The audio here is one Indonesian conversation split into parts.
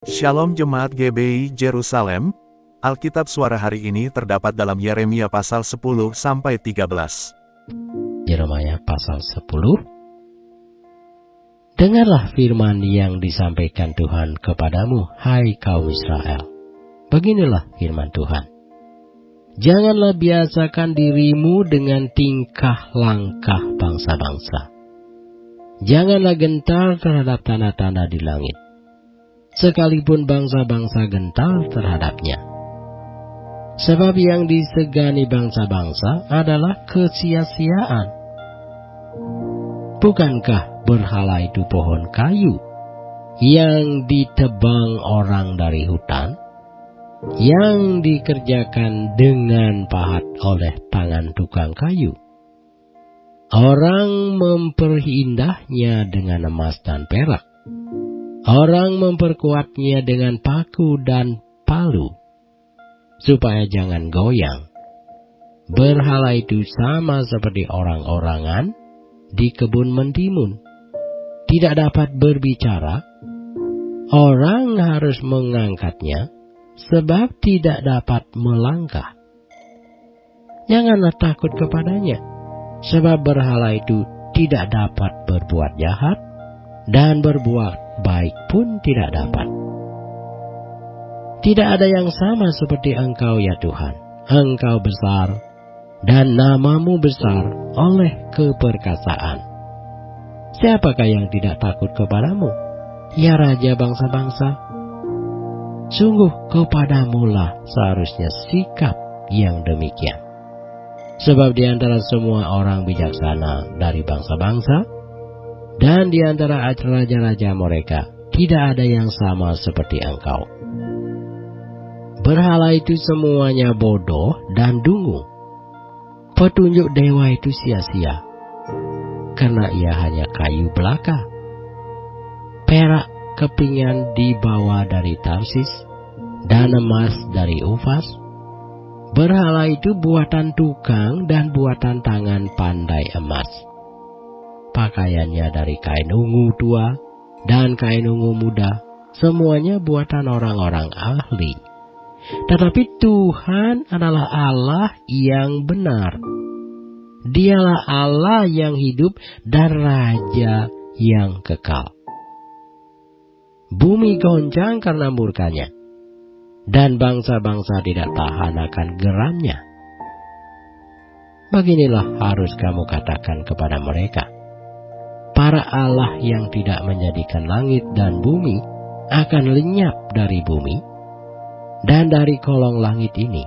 Shalom Jemaat GBI Jerusalem, Alkitab suara hari ini terdapat dalam Yeremia pasal 10-13. Yeremia pasal 10. Dengarlah firman yang disampaikan Tuhan kepadamu, hai kaum Israel. Beginilah firman Tuhan. Janganlah biasakan dirimu dengan tingkah langkah bangsa-bangsa. Janganlah gentar terhadap tanda-tanda di langit, sekalipun bangsa-bangsa gentar terhadapnya. Sebab yang disegani bangsa-bangsa adalah kesia-siaan. Bukankah berhala itu pohon kayu yang ditebang orang dari hutan, yang dikerjakan dengan pahat oleh tangan tukang kayu? Orang memperindahnya dengan emas dan perak. Orang memperkuatnya dengan paku dan palu, supaya jangan goyang. Berhala itu sama seperti orang-orangan di kebun mentimun. Tidak dapat berbicara, orang harus mengangkatnya, sebab tidak dapat melangkah. Janganlah takut kepadanya, sebab berhala itu tidak dapat berbuat jahat, dan berbuat baik pun tidak dapat. Tidak ada yang sama seperti Engkau ya Tuhan. Engkau besar, dan namamu besar oleh keperkasaan. Siapakah yang tidak takut kepadamu, ya Raja bangsa-bangsa? Sungguh kepadamulah seharusnya sikap yang demikian. Sebab di antara semua orang bijaksana dari bangsa-bangsa, dan di antara raja-raja mereka, tidak ada yang sama seperti Engkau. Berhala itu semuanya bodoh dan dungu. Petunjuk dewa itu sia-sia, karena ia hanya kayu belaka. Perak kepingan dibawa dari Tarsis, dan emas dari Ufas. Berhala itu buatan tukang dan buatan tangan pandai emas. Pakaiannya dari kain ungu tua dan kain ungu muda, semuanya buatan orang-orang ahli. Tetapi Tuhan adalah Allah yang benar. Dialah Allah yang hidup dan Raja yang kekal. Bumi goncang karena murkanya, dan bangsa-bangsa tidak tahan akan geramnya. Beginilah harus kamu katakan kepada mereka: para Allah yang tidak menjadikan langit dan bumi akan lenyap dari bumi dan dari kolong langit ini.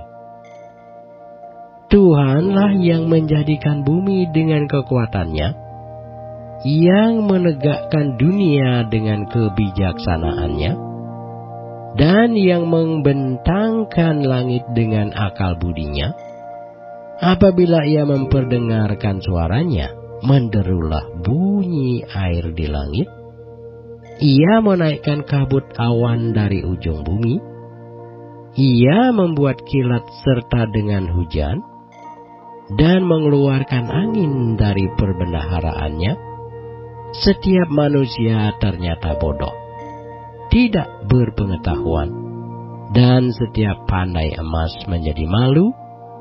Tuhanlah yang menjadikan bumi dengan kekuatannya, yang menegakkan dunia dengan kebijaksanaannya, dan yang membentangkan langit dengan akal budinya. Apabila ia memperdengarkan suaranya, menderulah bunyi air di langit. Ia menaikkan kabut awan dari ujung bumi. Ia membuat kilat serta dengan hujan, dan mengeluarkan angin dari perbendaharaannya. Setiap manusia ternyata bodoh, tidak berpengetahuan, dan setiap pandai emas menjadi malu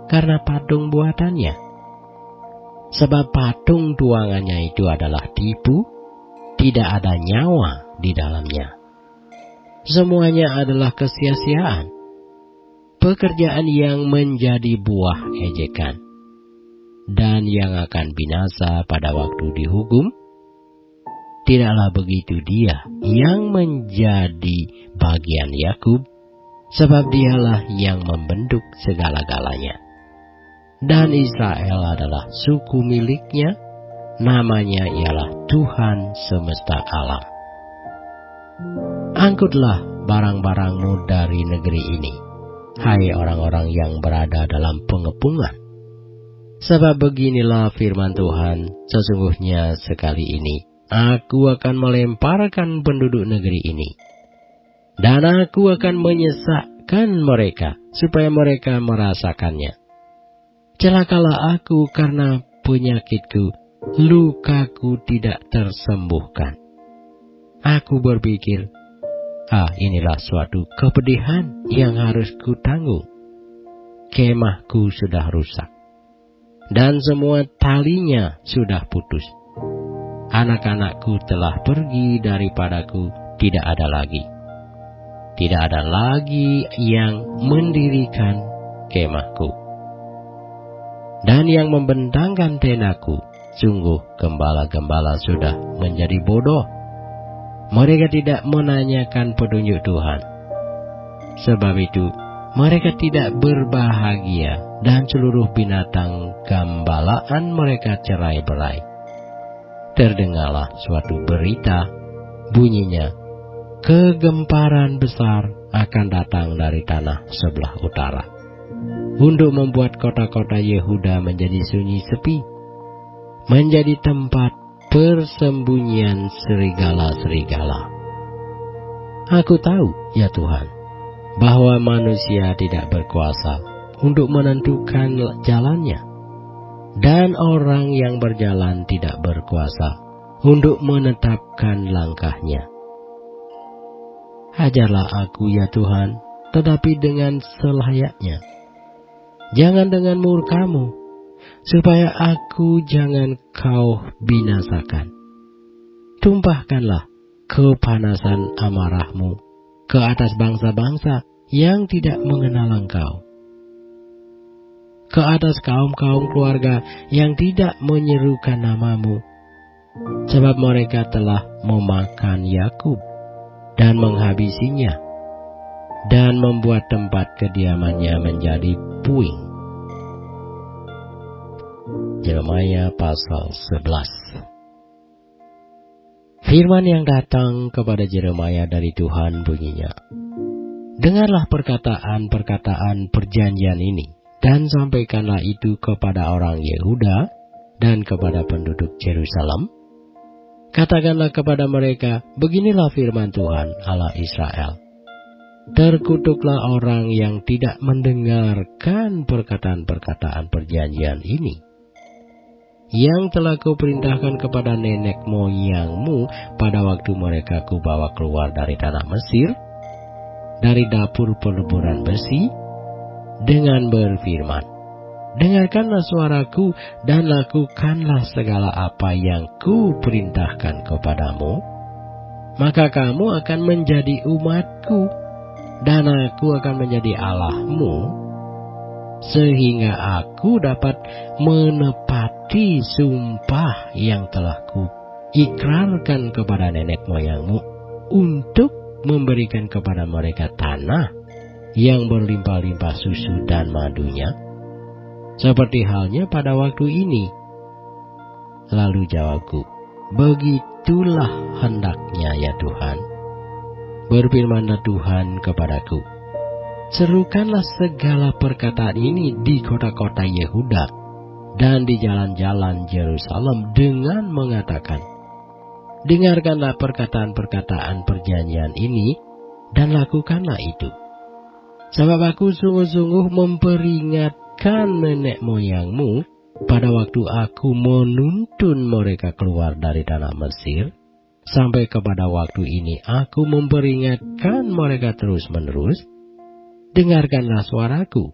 karena patung buatannya. Sebab patung tuangannya itu adalah tipu, tidak ada nyawa di dalamnya. Semuanya adalah kesia-siaan, pekerjaan yang menjadi buah ejekan, dan yang akan binasa pada waktu dihukum. Tidaklah begitu dia yang menjadi bagian Yakub, sebab dialah yang membentuk segala-galanya. Dan Israel adalah suku miliknya, namanya ialah Tuhan semesta alam. Angkutlah barang-barangmu dari negeri ini, hai orang-orang yang berada dalam pengepungan. Sebab beginilah firman Tuhan, sesungguhnya sekali ini aku akan melemparkan penduduk negeri ini, dan aku akan menyesakkan mereka, supaya mereka merasakannya. Celakalah aku karena penyakitku, lukaku tidak tersembuhkan. Aku berpikir, Inilah suatu kepedihan yang harus kutanggung. Kemahku sudah rusak, dan semua talinya sudah putus. Anak-anakku telah pergi daripadaku, tidak ada lagi. Tidak ada lagi yang mendirikan kemahku. Dan yang membentangkan tendaku, sungguh gembala-gembala sudah menjadi bodoh. Mereka tidak menanyakan petunjuk Tuhan. Sebab itu, mereka tidak berbahagia, dan seluruh binatang gambalaan mereka cerai-berai. Terdengarlah suatu berita, bunyinya, kegemparan besar akan datang dari tanah sebelah utara, untuk membuat kota-kota Yehuda menjadi sunyi sepi, menjadi tempat persembunyian serigala-serigala. Aku tahu, ya Tuhan, bahwa manusia tidak berkuasa untuk menentukan jalannya, dan orang yang berjalan tidak berkuasa untuk menetapkan langkahnya. Ajarlah aku, ya Tuhan, tetapi dengan selayaknya. Jangan dengan murka-Mu, supaya aku jangan Kau binasakan. Tumpahkanlah kepanasan amarah-Mu ke atas bangsa-bangsa yang tidak mengenal Engkau, ke atas kaum-kaum keluarga yang tidak menyerukan nama-Mu, sebab mereka telah memakan Yakub dan menghabisinya, dan membuat tempat kediamannya menjadi puing. Yeremia pasal 11. Firman yang datang kepada Yeremia dari Tuhan bunyinya, dengarlah perkataan-perkataan perjanjian ini, dan sampaikanlah itu kepada orang Yehuda dan kepada penduduk Yerusalem. Katakanlah kepada mereka, beginilah firman Tuhan Allah Israel. Terkutuklah orang yang tidak mendengarkan perkataan-perkataan perjanjian ini, yang telah kuperintahkan kepada nenek moyangmu pada waktu mereka kubawa keluar dari tanah Mesir, dari dapur peleburan besi, dengan berfirman, dengarkanlah suaraku dan lakukanlah segala apa yang kuperintahkan kepadamu, maka kamu akan menjadi umatku, dan aku akan menjadi Allahmu, sehingga aku dapat menepati sumpah yang telah kuikrarkan kepada nenek moyangmu, untuk memberikan kepada mereka tanah yang berlimpah-limpah susu dan madunya, seperti halnya pada waktu ini. Lalu jawabku, begitulah hendaknya, ya Tuhan. Berfirmanlah Tuhan kepadaku, serukanlah segala perkataan ini di kota-kota Yehuda dan di jalan-jalan Yerusalem dengan mengatakan, dengarkanlah perkataan-perkataan perjanjian ini dan lakukanlah itu. Sebab aku sungguh-sungguh memperingatkan nenek moyangmu pada waktu aku menuntun mereka keluar dari tanah Mesir, sampai kepada waktu ini aku memperingatkan mereka terus-menerus, dengarkanlah suaraku.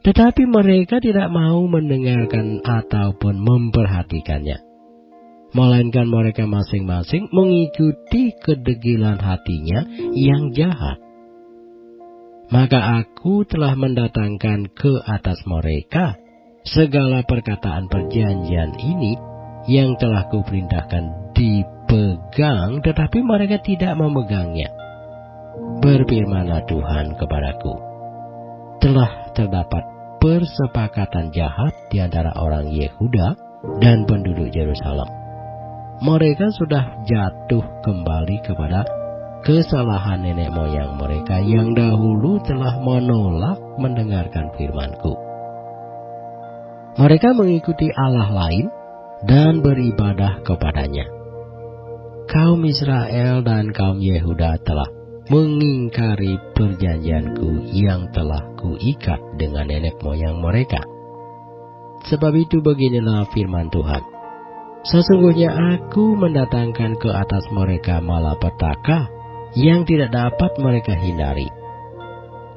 Tetapi mereka tidak mau mendengarkan ataupun memperhatikannya, melainkan mereka masing-masing mengikuti kedegilan hatinya yang jahat. Maka aku telah mendatangkan ke atas mereka segala perkataan perjanjian ini yang telah kuperintahkan dipegang, tetapi mereka tidak memegangnya. Berfirmanlah Tuhan kepadaku, telah terdapat persepakatan jahat di antara orang Yehuda dan penduduk Yerusalem. Mereka sudah jatuh kembali kepada kesalahan nenek moyang mereka yang dahulu telah menolak mendengarkan firman-Ku. Mereka mengikuti Allah lain dan beribadah kepadanya. Kaum Israel dan kaum Yehuda telah mengingkari perjanjian-Ku yang telah Kuikat dengan nenek moyang mereka. Sebab itu beginilah firman Tuhan, sesungguhnya aku mendatangkan ke atas mereka malapetaka yang tidak dapat mereka hindari.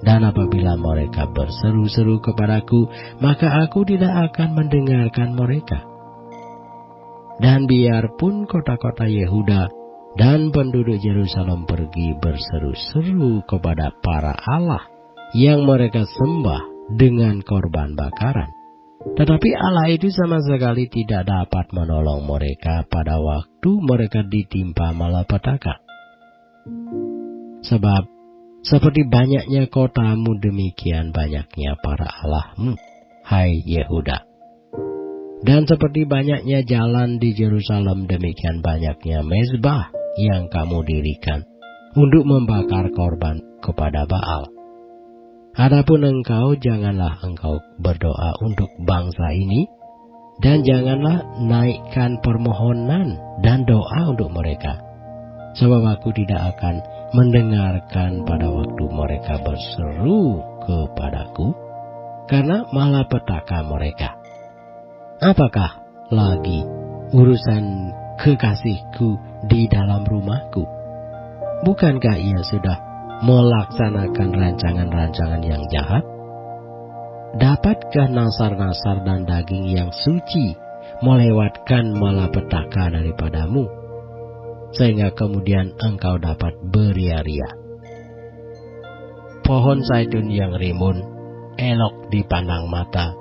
Dan apabila mereka berseru-seru kepadaku, maka aku tidak akan mendengarkan mereka. Dan biarpun kota-kota Yehuda dan penduduk Yerusalem pergi berseru-seru kepada para Allah yang mereka sembah dengan korban bakaran, tetapi Allah itu sama sekali tidak dapat menolong mereka pada waktu mereka ditimpa malapetaka. Sebab seperti banyaknya kotamu, demikian banyaknya para allahmu, hai Yehuda. Dan seperti banyaknya jalan di Yerusalem, demikian banyaknya mezbah yang kamu dirikan untuk membakar korban kepada Baal. Adapun engkau, janganlah engkau berdoa untuk bangsa ini, dan janganlah naikkan permohonan dan doa untuk mereka. Sebab aku tidak akan mendengarkan pada waktu mereka berseru kepadaku, karena malapetaka mereka. Apakah lagi urusan kekasihku di dalam rumahku? Bukankah ia sudah melaksanakan rancangan-rancangan yang jahat? Dapatkah nasar-nasar dan daging yang suci melewatkan malapetaka daripadamu, sehingga kemudian engkau dapat beria-ria? Pohon zaitun yang rimbun, elok dipandang mata,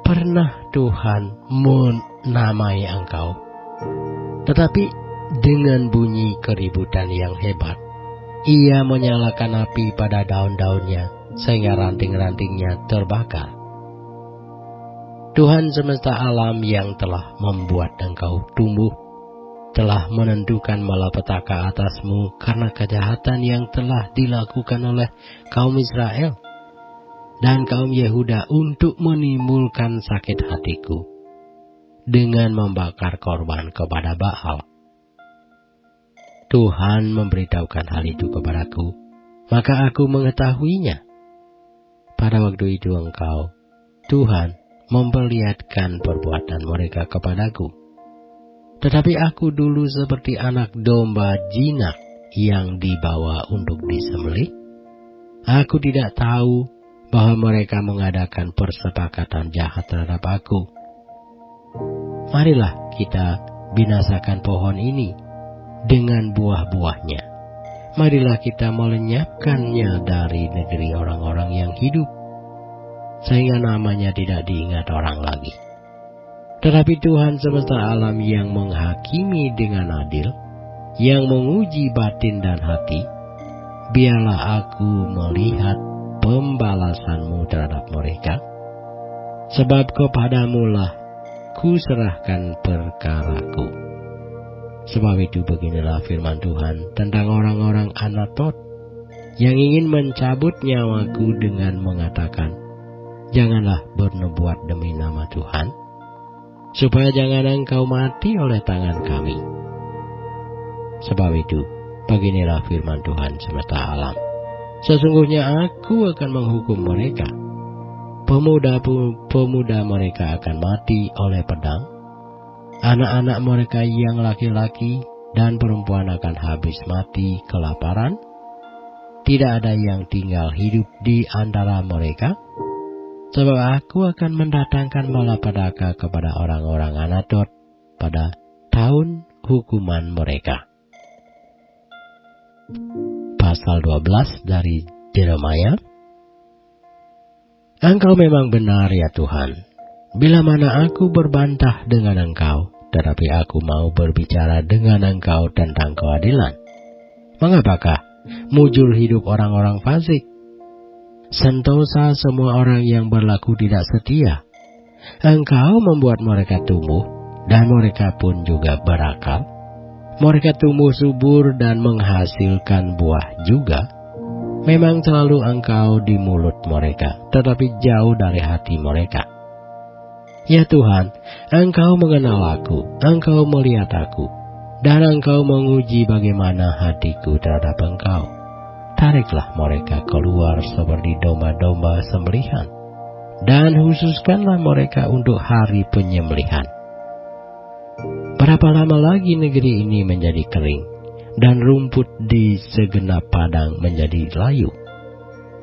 pernah Tuhan menamai engkau, tetapi dengan bunyi keributan yang hebat, Ia menyalakan api pada daun-daunnya, sehingga ranting-rantingnya terbakar. Tuhan semesta alam yang telah membuat engkau tumbuh, telah menentukan malapetaka atasmu karena kejahatan yang telah dilakukan oleh kaum Israel dan kaum Yehuda untuk menimbulkan sakit hatiku dengan membakar korban kepada Baal. Tuhan memberitahukan hal itu kepadaku, maka aku mengetahuinya. Pada waktu itu engkau, Tuhan, memperlihatkan perbuatan mereka kepadaku. Tetapi aku dulu seperti anak domba jinak yang dibawa untuk disembelih. Aku tidak tahu bahwa mereka mengadakan persepakatan jahat terhadap aku. Marilah kita binasakan pohon ini dengan buah-buahnya. Marilah kita melenyapkannya dari negeri orang-orang yang hidup, sehingga namanya tidak diingat orang lagi. Tetapi Tuhan semesta alam yang menghakimi dengan adil, yang menguji batin dan hati, biarlah aku melihat pembalasanmu terhadap mereka, sebab kepadamulah ku serahkan perkaraku. Sebab itu beginilah firman Tuhan tentang orang-orang Anatot yang ingin mencabut nyawaku dengan mengatakan, janganlah bernubuat demi nama Tuhan, supaya jangan engkau mati oleh tangan kami. Sebab itu beginilah firman Tuhan semesta alam, sesungguhnya aku akan menghukum mereka. Pemuda mereka akan mati oleh pedang, anak-anak mereka yang laki-laki dan perempuan akan habis mati kelaparan. Tidak ada yang tinggal hidup di antara mereka, sebab aku akan mendatangkan malapetaka kepada orang-orang Anatot pada tahun hukuman mereka. Pasal 12 dari Yeremia. Engkau memang benar ya Tuhan, bila mana aku berbantah dengan engkau, tetapi aku mau berbicara dengan engkau tentang keadilan. Mengapakah mujur hidup orang-orang fasik? Sentosa semua orang yang berlaku tidak setia. Engkau membuat mereka tumbuh, dan mereka pun juga berakal. Mereka tumbuh subur dan menghasilkan buah juga. Memang selalu engkau di mulut mereka, tetapi jauh dari hati mereka. Ya Tuhan, engkau mengenal aku, engkau melihat aku, dan engkau menguji bagaimana hatiku terhadap engkau. Tariklah mereka keluar seperti domba-domba sembelihan, dan khususkanlah mereka untuk hari penyembelihan. Berapa lama lagi negeri ini menjadi kering? dan rumput di segenap padang menjadi layu.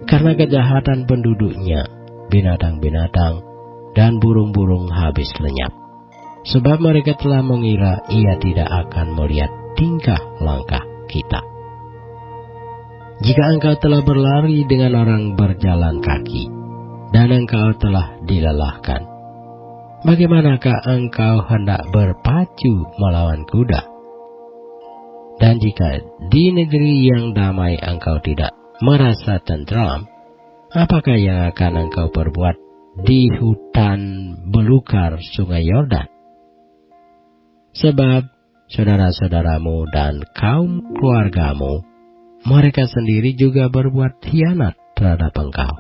Karena kejahatan penduduknya, binatang-binatang dan burung-burung habis lenyap. Sebab mereka telah mengira ia tidak akan melihat tingkah langkah kita. Jika engkau telah berlari dengan orang berjalan kaki, dan engkau telah dilelahkan, bagaimanakah engkau hendak berpacu melawan kuda? Dan jika di negeri yang damai engkau tidak merasa tentram, apakah yang akan engkau perbuat di hutan belukar sungai Yordan? Sebab saudara-saudaramu dan kaum keluargamu, mereka sendiri juga berbuat khianat terhadap engkau.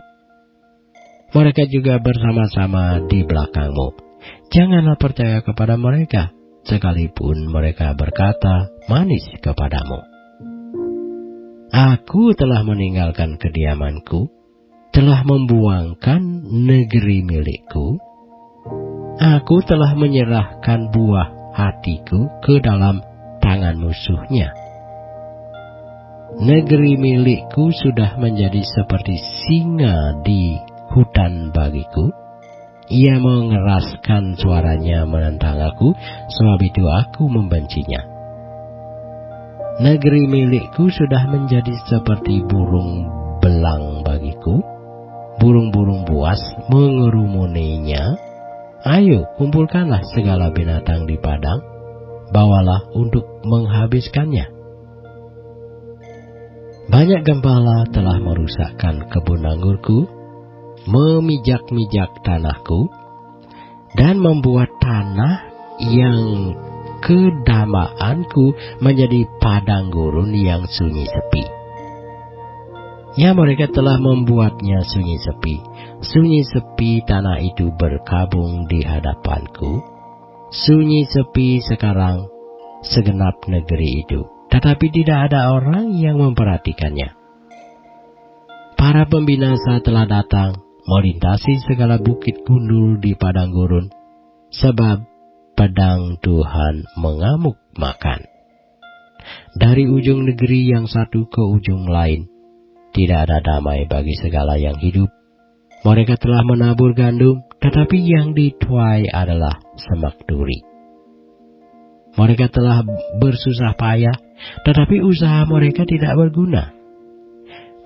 Mereka juga bersama-sama di belakangmu. Janganlah percaya kepada mereka, sekalipun mereka berkata manis kepadamu. Aku telah meninggalkan kediamanku, telah membuangkan negeri milikku. Aku telah menyerahkan buah hatiku ke dalam tangan musuhnya. Negeri milikku sudah menjadi seperti singa di hutan bagiku. Ia mengeraskan suaranya menentang aku, sebab itu aku membencinya. Negeri milikku sudah menjadi seperti burung belang bagiku. Burung-burung buas mengerumuninya. Ayo, kumpulkanlah segala binatang di padang, bawalah untuk menghabiskannya. Banyak gembala telah merusakkan kebun anggurku, memijak-mijak tanahku, dan membuat tanah yang kedamaanku menjadi padang gurun yang sunyi sepi. Ya, mereka telah membuatnya sunyi sepi. Sunyi sepi tanah itu berkabung di hadapanku. Sunyi sepi sekarang segenap negeri itu, tetapi tidak ada orang yang memperhatikannya. Para pembinasa telah datang, melintasi segala bukit gundul di padang gurun, sebab pedang Tuhan mengamuk makan. Dari ujung negeri yang satu ke ujung lain, tidak ada damai bagi segala yang hidup. Mereka telah menabur gandum, tetapi yang dituai adalah semak duri. Mereka telah bersusah payah, tetapi usaha mereka tidak berguna.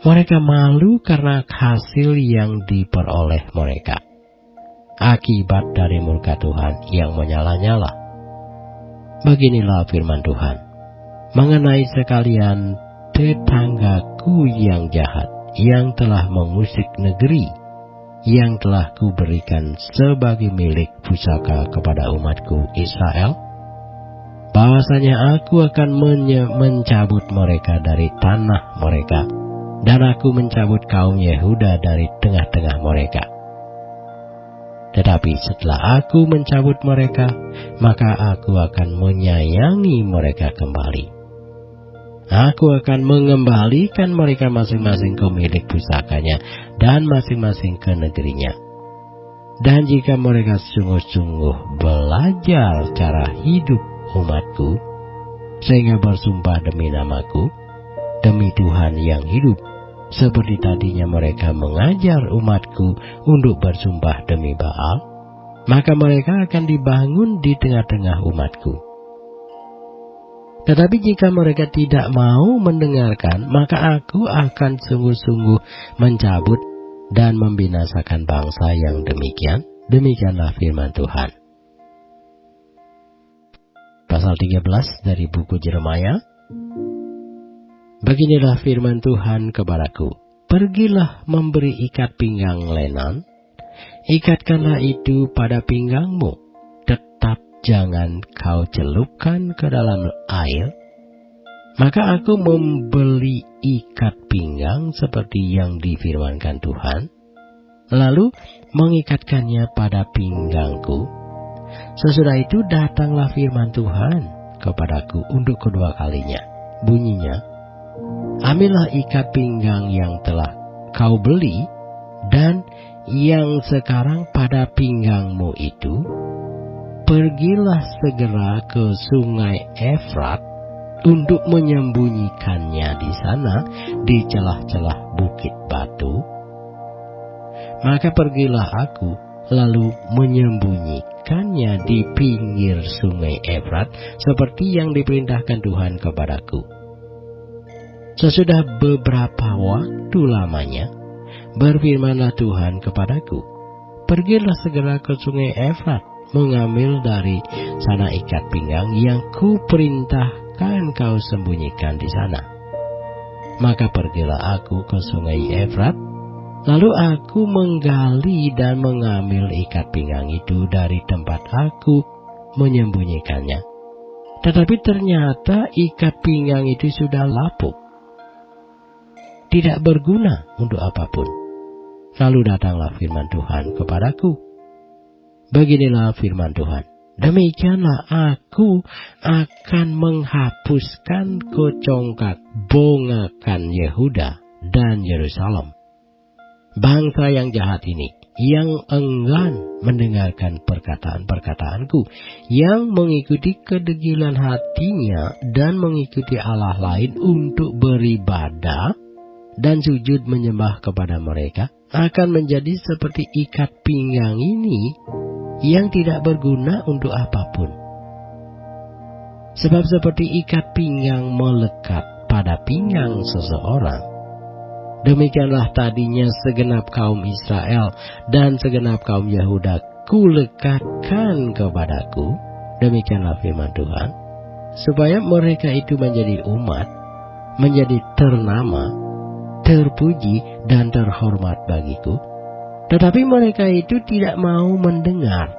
Mereka malu karena hasil yang diperoleh mereka, akibat dari murka Tuhan yang menyala-nyala. Beginilah firman Tuhan mengenai sekalian tetanggaku yang jahat, yang telah mengusik negeri, yang telah kuberikan sebagai milik pusaka kepada umatku Israel, bahwasanya aku akan mencabut mereka dari tanah mereka, dan aku mencabut kaum Yehuda dari tengah-tengah mereka. Tetapi setelah aku mencabut mereka, maka aku akan menyayangi mereka kembali. Aku akan mengembalikan mereka masing-masing ke milik pusakanya dan masing-masing ke negerinya. Dan jika mereka sungguh-sungguh belajar cara hidup umatku, sehingga bersumpah demi namaku, demi Tuhan yang hidup, seperti tadinya mereka mengajar umatku untuk bersumpah demi Baal, maka mereka akan dibangun di tengah-tengah umatku. Tetapi jika mereka tidak mau mendengarkan, maka aku akan sungguh-sungguh mencabut dan membinasakan bangsa yang demikian. Demikianlah firman Tuhan. Pasal 13 dari buku Yeremia. Beginilah firman Tuhan kepadaku. Pergilah memberi ikat pinggang lenan, ikatkanlah itu pada pinggangmu. Jangan kau celupkan ke dalam air. Maka aku membeli ikat pinggang seperti yang difirmankan Tuhan, lalu mengikatkannya pada pinggangku. Sesudah itu datanglah firman Tuhan kepadaku untuk kedua kalinya. Bunyinya, ambillah ikat pinggang yang telah kau beli dan yang sekarang pada pinggangmu itu, pergilah segera ke sungai Efrat untuk menyembunyikannya di sana di celah-celah bukit batu? Maka pergilah aku lalu menyembunyikannya di pinggir sungai Efrat seperti yang diperintahkan Tuhan kepadaku. Sesudah beberapa waktu lamanya, berfirmanlah Tuhan kepadaku, pergilah segera ke sungai Efrat, mengambil dari sana ikat pinggang yang kuperintahkan kau sembunyikan di sana. Maka pergilah aku ke sungai Efrat, lalu aku menggali dan mengambil ikat pinggang itu dari tempat aku menyembunyikannya. Tetapi ternyata ikat pinggang itu sudah lapuk, tidak berguna untuk apapun. Lalu datanglah firman Tuhan kepadaku. Beginilah firman Tuhan, demikianlah aku akan menghapuskan kecongkak bongakan Yehuda dan Yerusalem. Bangsa yang jahat ini, yang enggan mendengarkan perkataan-perkataanku, yang mengikuti kedegilan hatinya dan mengikuti Allah lain untuk beribadah dan sujud menyembah kepada mereka, akan menjadi seperti ikat pinggang ini yang tidak berguna untuk apapun. Sebab seperti ikat pinggang melekat pada pinggang seseorang, demikianlah tadinya segenap kaum Israel dan segenap kaum Yehuda kulekatkan kepadaku, demikianlah firman Tuhan, supaya mereka itu menjadi umat, menjadi ternama, terpuji dan terhormat bagiku. Tetapi mereka itu tidak mau mendengar.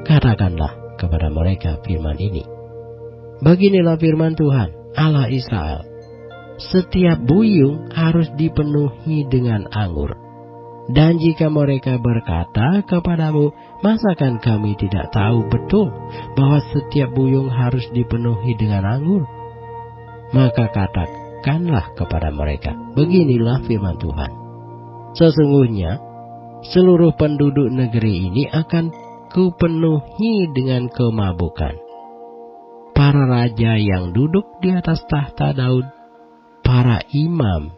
Katakanlah kepada mereka firman ini, beginilah firman Tuhan Allah Israel, setiap buyung harus dipenuhi dengan anggur. Dan jika mereka berkata kepadamu, masakan kami tidak tahu betul bahwa setiap buyung harus dipenuhi dengan anggur? Maka katakanlah kepada mereka, beginilah firman Tuhan, sesungguhnya seluruh penduduk negeri ini akan kupenuhi dengan kemabukan. Para raja yang duduk di atas tahta Daud, para imam,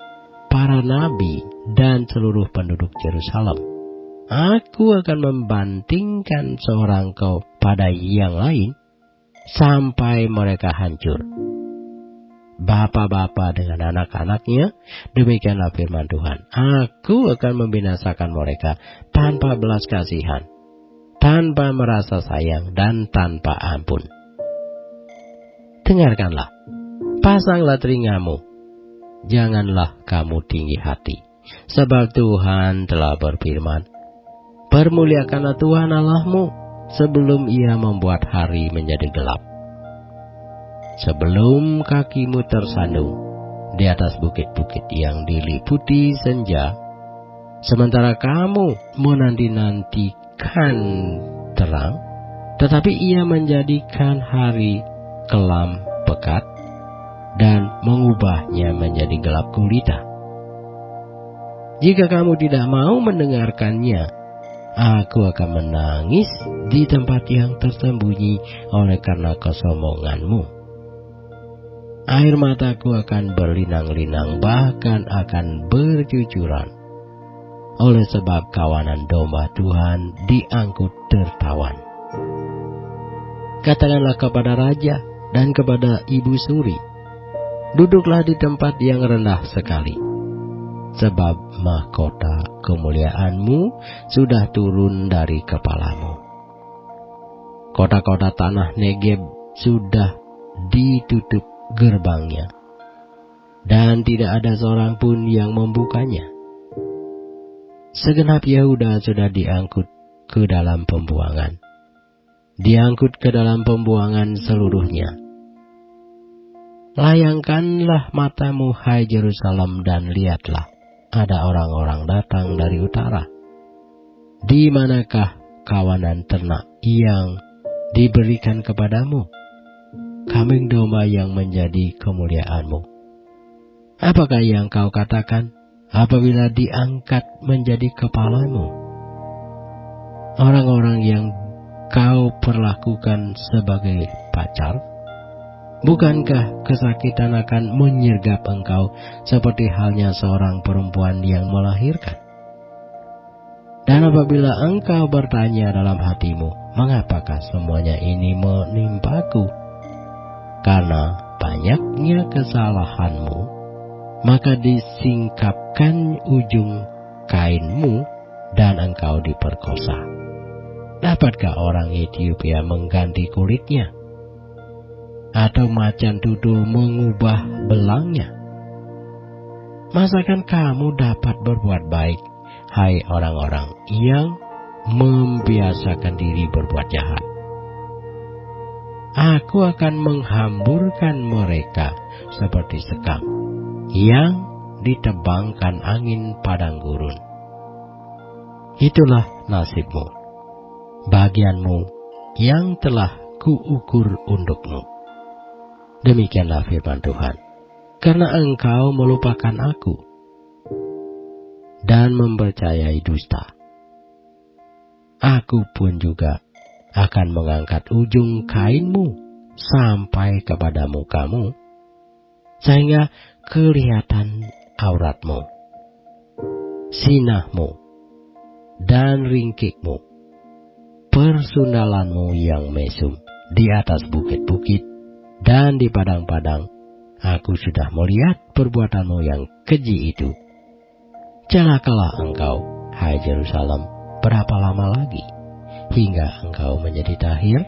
para nabi, dan seluruh penduduk Yerusalem. Aku akan membantingkan seorang kepada yang lain sampai mereka hancur. Bapa-bapa dengan anak-anaknya, demikianlah firman Tuhan. Aku akan membinasakan mereka tanpa belas kasihan, tanpa merasa sayang, dan tanpa ampun. Dengarkanlah, pasanglah telingamu, janganlah kamu tinggi hati, sebab Tuhan telah berfirman, permuliakanlah Tuhan Allahmu sebelum Ia membuat hari menjadi gelap, sebelum kakimu tersandung di atas bukit-bukit yang diliputi senja, sementara kamu menanti-nantikan terang, tetapi Ia menjadikan hari kelam pekat dan mengubahnya menjadi gelap gulita. Jika kamu tidak mau mendengarkannya, aku akan menangis di tempat yang tersembunyi oleh karena kesombonganmu. Air mataku akan berlinang-linang, bahkan akan bercucuran, oleh sebab kawanan domba Tuhan diangkut tertawan. Katakanlah kepada raja dan kepada ibu suri, duduklah di tempat yang rendah sekali, sebab mahkota kemuliaanmu sudah turun dari kepalamu. Kota-kota tanah Negeb sudah ditutup gerbangnya, dan tidak ada seorang pun yang membukanya. Segenap Yehuda sudah diangkut ke dalam pembuangan, diangkut ke dalam pembuangan seluruhnya. Layangkanlah matamu, hai Yerusalem, dan lihatlah, ada orang-orang datang dari utara. Di manakah kawanan ternak yang diberikan kepadamu, kambing domba yang menjadi kemuliaanmu? Apakah yang kau katakan apabila diangkat menjadi kepalamu? Orang-orang yang kau perlakukan sebagai pacar, Bukankah kesakitan akan menyergap engkau seperti halnya seorang perempuan yang melahirkan? Dan apabila engkau bertanya dalam hatimu, mengapakah semuanya ini menimpaku? Karena banyaknya kesalahanmu, maka disingkapkan ujung kainmu dan engkau diperkosa. Dapatkah orang Ethiopia mengganti kulitnya? Atau macan tutul mengubah belangnya? Masakan kamu dapat berbuat baik, hai orang-orang yang membiasakan diri berbuat jahat? Aku akan menghamburkan mereka seperti sekam yang ditebangkan angin padang gurun. Itulah nasibmu, bagianmu yang telah kuukur untukmu. Demikianlah firman Tuhan. Karena engkau melupakan aku dan mempercayai dusta, aku pun juga akan mengangkat ujung kainmu sampai kepada mukamu, sehingga kelihatan auratmu, sinahmu, dan ringkikmu, persundalanmu yang mesum di atas bukit-bukit dan di padang-padang. Aku sudah melihat perbuatanmu yang keji itu. Celakalah engkau, hai Yerusalem, berapa lama lagi hingga engkau menjadi tahir?